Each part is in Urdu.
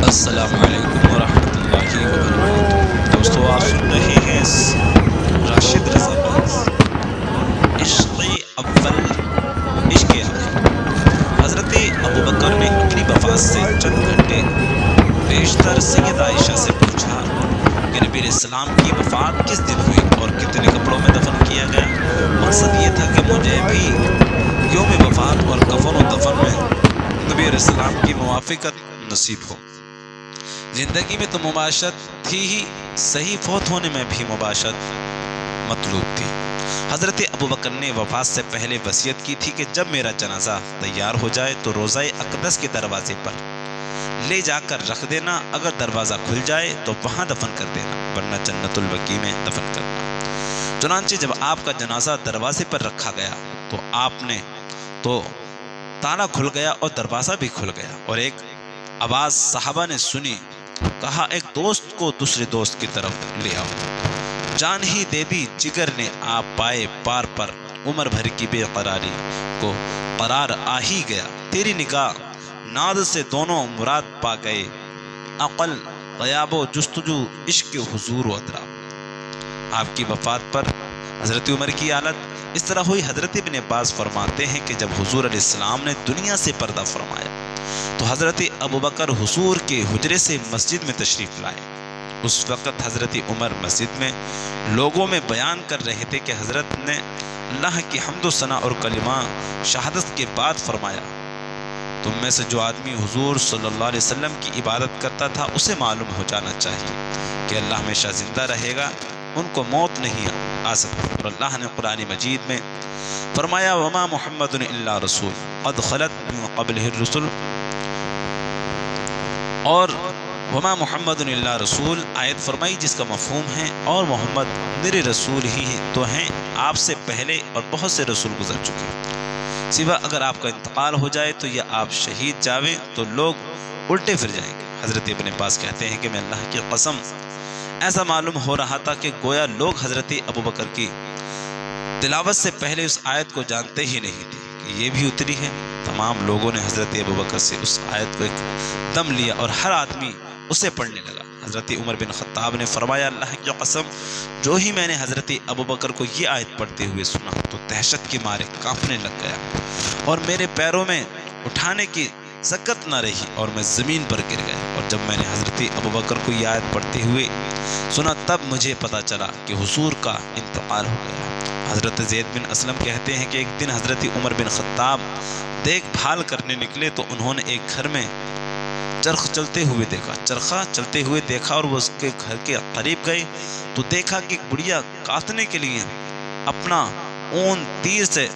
السلام علیکم ورحمۃ اللہ وبرکاتہ۔ دوستو، آپ سن رہے ہیں راشد رضا باز عشق اول عشق آخر۔ حضرت ابوبکر نے اپنی وفات سے چند گھنٹے بیشتر سید عائشہ سے پوچھا کہ نبی علیہ السلام کی وفات کس دن ہوئی اور کتنے کپڑوں میں دفن کیا گیا۔ مقصد یہ تھا کہ مجھے بھی یوم وفات اور کفن و دفن میں نبی علیہ السلام کی موافقت نصیب ہو۔ زندگی میں تو مباشرت تھی ہی، صحیح فوت ہونے میں بھی مباشرت مطلوب تھی۔ حضرت ابوبکر نے وفات سے پہلے وصیت کی تھی کہ جب میرا جنازہ تیار ہو جائے تو روضہ اقدس کے دروازے پر لے جا کر رکھ دینا، اگر دروازہ کھل جائے تو وہاں دفن کر دینا، ورنہ جنت البقیع میں دفن کرنا۔ چنانچہ جب آپ کا جنازہ دروازے پر رکھا گیا تو آپ نے تو تالا کھل گیا اور دروازہ بھی کھل گیا، اور ایک آواز صحابہ نے سنی، کہا ایک دوست کو دوسرے دوست کی طرف لے آؤ۔ جان ہی دے دی جگر نے آپ پائے پار پر، عمر بھر کی بے قراری کو قرار آ ہی گیا، تیری نگاہ ناز سے دونوں مراد پا گئے، عقل غیاب و جستجو عشق حضور و ادرا۔ آپ کی وفات پر حضرت عمر کی حالت اس طرح ہوئی۔ حضرت ابن عباس فرماتے ہیں کہ جب حضور علیہ السلام نے دنیا سے پردہ فرمایا تو حضرت ابوبکر حضور کے حجرے سے مسجد میں تشریف لائے۔ اس وقت حضرت عمر مسجد میں لوگوں میں بیان کر رہے تھے کہ حضرت نے اللہ کی حمد و ثنا اور کلمہ شہادت کے بعد فرمایا، تم میں سے جو آدمی حضور صلی اللہ علیہ وسلم کی عبادت کرتا تھا اسے معلوم ہو جانا چاہیے کہ اللہ ہمیشہ زندہ رہے گا، ان کو موت نہیں آ سکتی۔ اور اللہ نے قرآن مجید میں فرمایا، وما محمد الا رسول قد خلت من قبلہ الرسل، اور وما محمد الا رسول آیت فرمائی جس کا مفہوم ہے اور محمد میرے رسول ہی تو ہیں، آپ سے پہلے اور بہت سے رسول گزر چکے، سوا اگر آپ کا انتقال ہو جائے تو یا آپ شہید جاویں تو لوگ الٹے پھر جائیں گے۔ حضرت ابن عباس کہتے ہیں کہ میں اللہ کی قسم ایسا معلوم ہو رہا تھا کہ گویا لوگ حضرت ابوبکر کی تلاوت سے پہلے اس آیت کو جانتے ہی نہیں تھے کہ یہ بھی اتری ہے۔ تمام لوگوں نے حضرت ابوبکر سے اس آیت کو ایک دم لیا اور ہر آدمی اسے پڑھنے لگا۔ حضرت عمر بن خطاب نے فرمایا، اللہ کی قسم جو ہی میں نے حضرت ابوبکر کو یہ آیت پڑھتے ہوئے سنا تو دہشت کے مارے کانپنے لگ گیا اور میرے پیروں میں اٹھانے کی سکت نہ رہی اور میں زمین پر گر گیا، اور جب میں نے حضرت ابوبکر کو یہ آیت پڑھتے ہوئے سنا تب مجھے پتا چلا کہ حضور کا انتقال ہو گیا۔ حضرت زید بن اسلم کہتے ہیں کہ ایک دن حضرت عمر بن خطاب دیکھ بھال کرنے نکلے تو انہوں نے ایک گھر میں چرخہ چلتے ہوئے دیکھا، اور وہ اس کے گھر کے قریب گئے تو دیکھا کہ ایک بڑھیا کاٹنے کے لیے اپنا اون تیر سے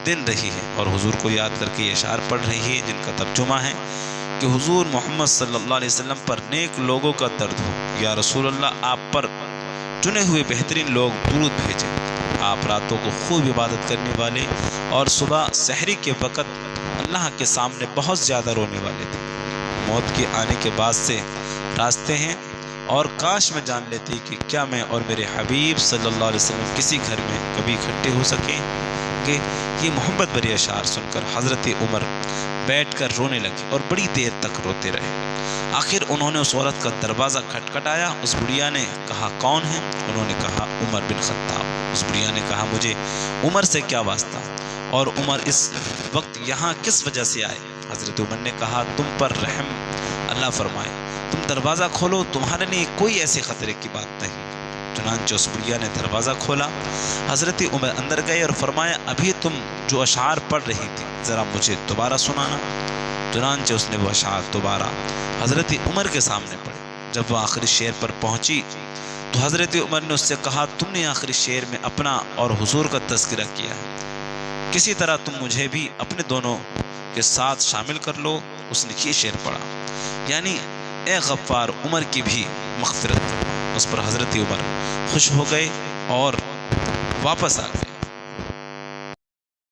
دن رہی ہے اور حضور کو یاد کر کے یہ اشعار پڑھ رہی ہے جن کا ترجمہ ہے کہ حضور محمد صلی اللہ علیہ وسلم پر نیک لوگوں کا درد ہو، یا رسول اللہ آپ پر چنے ہوئے بہترین لوگ درود بھیجیں، آپ راتوں کو خوب عبادت کرنے والے اور صبح سحری کے وقت اللہ کے سامنے بہت زیادہ رونے والے تھے، موت کے آنے کے بعد سے راستے ہیں، اور کاش میں جان لیتی کہ کیا میں اور میرے حبیب صلی اللہ علیہ وسلم کسی گھر میں کبھی اکٹھے ہو سکیں گے۔ یہ محبت بھری اشعار سن کر حضرت عمر بیٹھ کر رونے لگے اور بڑی دیر تک روتے رہے۔ آخر انہوں نے اس عورت کا دروازہ کھٹکھٹایا۔ اس بڑھیا نے کہا کون ہے؟ انہوں نے کہا عمر بن خطاب۔ اس بڑھیا نے کہا مجھے عمر سے کیا واسطہ، اور عمر اس وقت یہاں کس وجہ سے آئے؟ حضرت عمر نے کہا تم پر رحم اللہ فرمائے، تم دروازہ کھولو، تمہارے لیے کوئی ایسے خطرے کی بات نہیں۔ چنانچہ اس بڑھیا نے دروازہ کھولا، حضرت عمر اندر گئے اور فرمایا ابھی تم جو اشعار پڑھ رہی تھی ذرا مجھے دوبارہ سنانا۔ چنانچہ اس نے وہ اشعار دوبارہ حضرت عمر کے سامنے پڑھے۔ جب وہ آخری شعر پر پہنچی تو حضرت عمر نے اس سے کہا تم نے آخری شعر میں اپنا اور حضور کا تذکرہ کیا ہے، کسی طرح تم مجھے بھی اپنے دونوں کے ساتھ شامل کر لو۔ اس نے یہ شعر پڑھا، یعنی اے غفار عمر کی بھی مغفرت کرو۔ اس پر حضرت عمر خوش ہو گئے اور واپس آ گئے۔